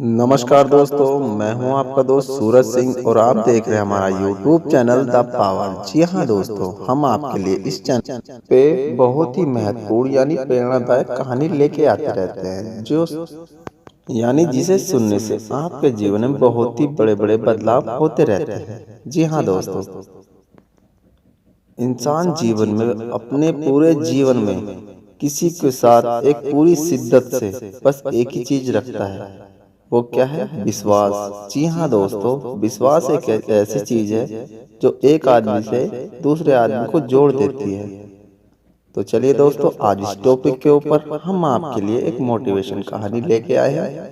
नमस्कार दोस्तों, मैं हूं आपका दोस्त सूरज सिंह और आप देख रहे हैं हमारा यूट्यूब चैनल द पावर। जी हां दोस्तों, हम आपके लिए इस चैनल पे बहुत ही महत्वपूर्ण यानी प्रेरणादायक कहानी लेके आते रहते हैं जो यानी जिसे सुनने से आपके जीवन में बहुत ही बड़े बड़े बदलाव होते रहते हैं। जी हां दोस्तों, इंसान जीवन में अपने पूरे जीवन में किसी के साथ एक पूरी शिद्दत से बस एक ही चीज रखता है, वो क्या है? विश्वास। जी हाँ दोस्तों, विश्वास एक ऐसी चीज है जो एक आदमी से दूसरे आदमी को जोड़ देती है। तो चलिए दोस्तों, आज इस टॉपिक के ऊपर हम आपके लिए एक मोटिवेशन कहानी लेके आए हैं।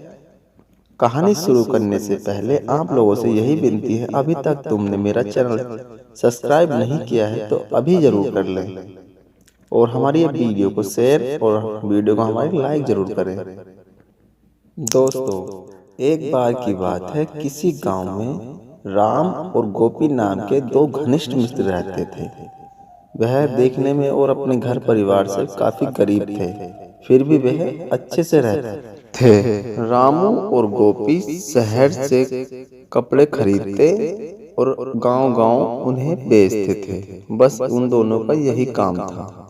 कहानी शुरू करने से पहले आप लोगों से यही विनती है, अभी तक तुमने मेरा चैनल सब्सक्राइब नहीं किया है तो अभी जरूर कर लें और हमारी ये वीडियो को शेयर और वीडियो को हमारी लाइक जरूर करें। दोस्तों, एक बार की बात है, किसी गांव में राम और गोपी नाम के दो घनिष्ठ मित्र रहते थे। वह देखने में और अपने घर परिवार से काफी गरीब थे, फिर भी वह अच्छे से रहते थे। रामू और गोपी शहर से कपड़े खरीदते और गांव-गांव उन्हें बेचते थे। बस उन दोनों का यही काम था।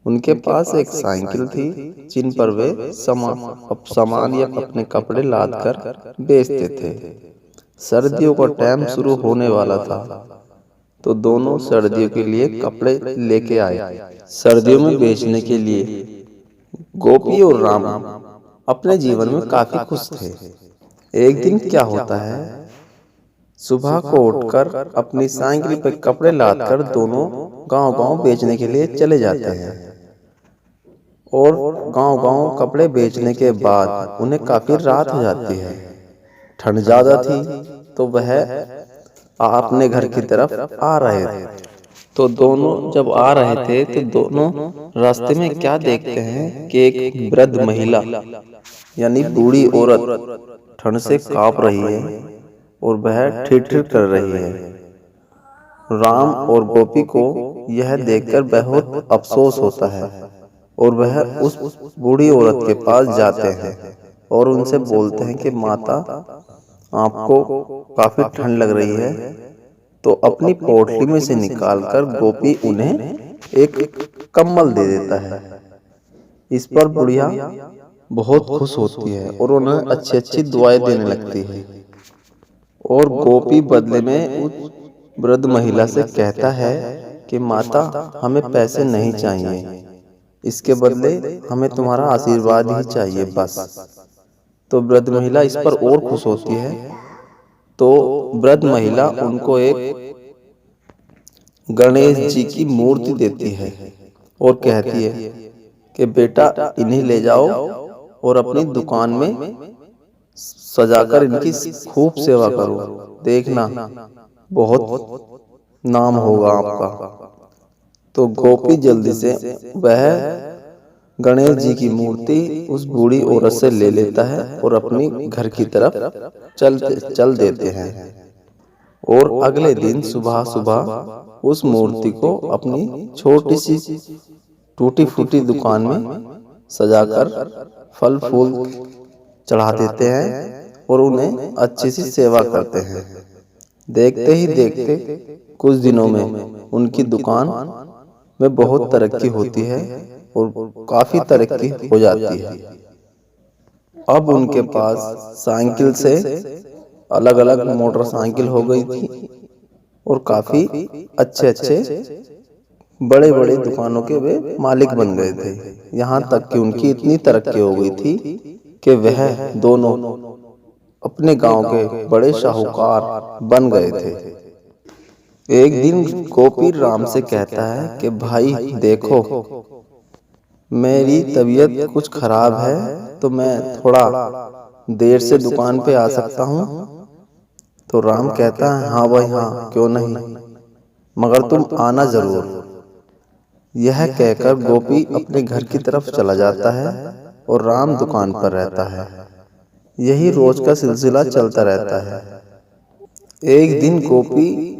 उनके पास एक साइकिल थी जिन पर वे सामान या अपने कपड़े लाद कर बेचते थे। सर्दियों का टाइम शुरू होने वाला था तो दोनों सर्दियों के लिए कपड़े लेके आए। सर्दियों में बेचने के लिए गोपी और राम अपने जीवन में काफी खुश थे। एक दिन क्या होता है, सुबह को उठकर अपनी साइकिल पर कपड़े लादकर दोनों गांव-गांव बेचने के लिए चले जाते हैं और गांव-गांव कपड़े बेचने के बाद उन्हें काफी रात हो जाती है। ठंड ज्यादा थी तो वह अपने घर की तरफ आ रहे थे। तो दोनों जब आ रहे थे तो दोनों रास्ते में क्या देखते हैं कि एक वृद्ध महिला यानी बूढ़ी औरत ठंड से कांप रही है और वह ठिठुर कर रही है। राम और गोपी को यह देखकर बहुत अफसोस होता है और वह उस बूढ़ी औरत के पास जाते हैं और उनसे बोलते हैं कि माता, आपको काफी ठंड लग रही है। तो अपनी पोटली में से निकालकर गोपी उन्हें एक कंबल दे देता है। इस पर बुढ़िया बहुत खुश होती है और उन्हें अच्छी अच्छी दुआएं देने लगती है और गोपी बदले में उस वृद्ध महिला से कहता है कि माता, हमें पैसे नहीं चाहिए, इसके बदले हमें तुम्हारा आशीर्वाद ही चाहिए बस। तो वृद्ध महिला इस पर और खुश होती है। तो वृद्ध महिला उनको एक गणेश जी की मूर्ति देती है और कहती है कि बेटा, इन्हें ले जाओ और अपनी दुकान में सजाकर इनकी खूब सेवा करो, देखना बहुत नाम होगा आपका। तो गोपी जल्दी से वह गणेश जी की मूर्ति उस बूढ़ी औरत से ले लेता है और अपनी घर की तरफ चल देते हैं। और अगले दिन सुबह सुबह उस मूर्ति को अपनी छोटी सी टूटी फूटी दुकान में सजाकर फल फूल चढ़ा देते हैं और उन्हें अच्छी सी सेवा करते हैं। देखते ही देखते कुछ दिनों में उनकी दुकान में बहुत तरक्की होती है और काफी तरक्की हो जाती है। अब उनके पास साइकिल से अलग अलग मोटरसाइकिल हो गई थी और काफी अच्छे अच्छे बड़े बड़े दुकानों के वे मालिक बन गए थे। यहाँ तक कि उनकी इतनी तरक्की हो गई थी कि वह दोनों अपने गांव के बड़े शाहूकार बन गए थे। एक दिन गोपी राम से कहता है कि भाई देखो, मेरी तबीयत कुछ खराब है तो मैं थोड़ा देर से दुकान पे आ सकता हूँ। तो राम कहता है, हाँ भाई हाँ, क्यों नहीं, मगर तुम आना जरूर। यह कहकर गोपी अपने घर की तरफ चला जाता है और राम दुकान पर रहता है। यही रोज का सिलसिला चलता रहता है। एक दिन गोपी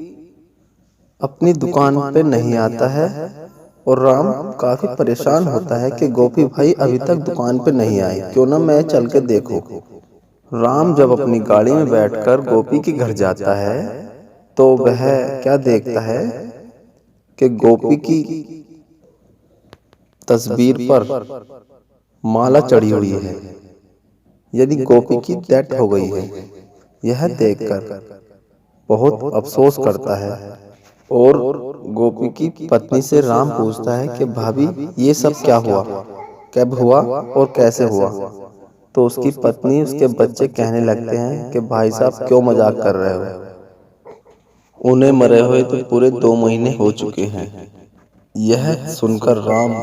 अपनी दुकान पे नहीं आता है और राम काफी परेशान होता है कि गोपी भाई अभी तक दुकान पे नहीं आए, क्यों ना मैं चल के देखूं। राम जब अपनी गाड़ी में बैठकर गोपी के घर जाता है तो वह क्या देखता है कि गोपी की तस्वीर पर माला चढ़ी हुई है, यानी गोपी की डेथ हो गई है। यह देखकर बहुत अफसोस करता है और गोपी की पत्नी से राम पूछता है कि भाभी ये सब क्या हुआ, कब हुआ और कैसे हुआ। तो उसकी पत्नी उसके बच्चे कहने लगते हैं कि भाई साहब क्यों मजाक कर रहे हो, उन्हें मरे हुए तो पूरे 2 महीने हो चुके हैं। यह सुनकर राम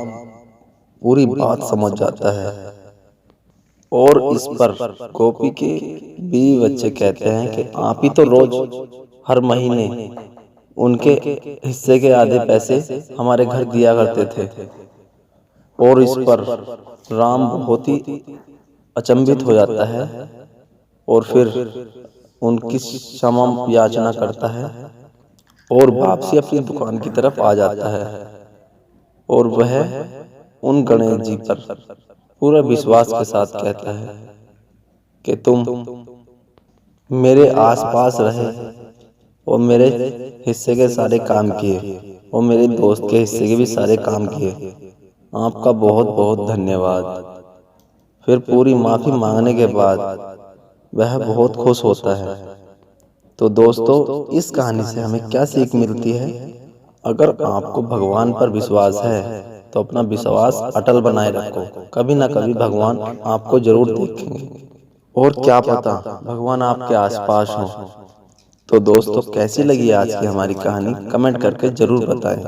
पूरी बात समझ जाता है और इस पर गोपी के बीवी बच्चे कहते हैं कि आप ही तो रोज हर महीने उनके हिस्से के आधे पैसे हमारे घर दिया करते थे। और इस पर राम बहुत ही अचंभित हो जाता है और फिर उनकी क्षमा याचना करता है और वापसी अपनी दुकान की तरफ आ जाता है। और वह उन गणेश जी पर पूरा विश्वास के साथ कहता है कि तुम मेरे आसपास रहे और मेरे हिस्से के सारे काम किए और मेरे दोस्त के हिस्से के भी सारे काम किए, आपका बहुत बहुत धन्यवाद। फिर पूरी माफी मांगने के बाद वह बहुत खुश होता है। तो दोस्तों, इस कहानी से हमें क्या सीख मिलती है? अगर आपको भगवान पर विश्वास है तो अपना विश्वास अटल बनाए रखो, कभी ना कभी भगवान आपको जरूर देखेंगे और क्या पता भगवान आपके आसपास हो। तो दोस्तों, कैसी लगी आज की हमारी कहानी कमेंट करके जरूर बताएं।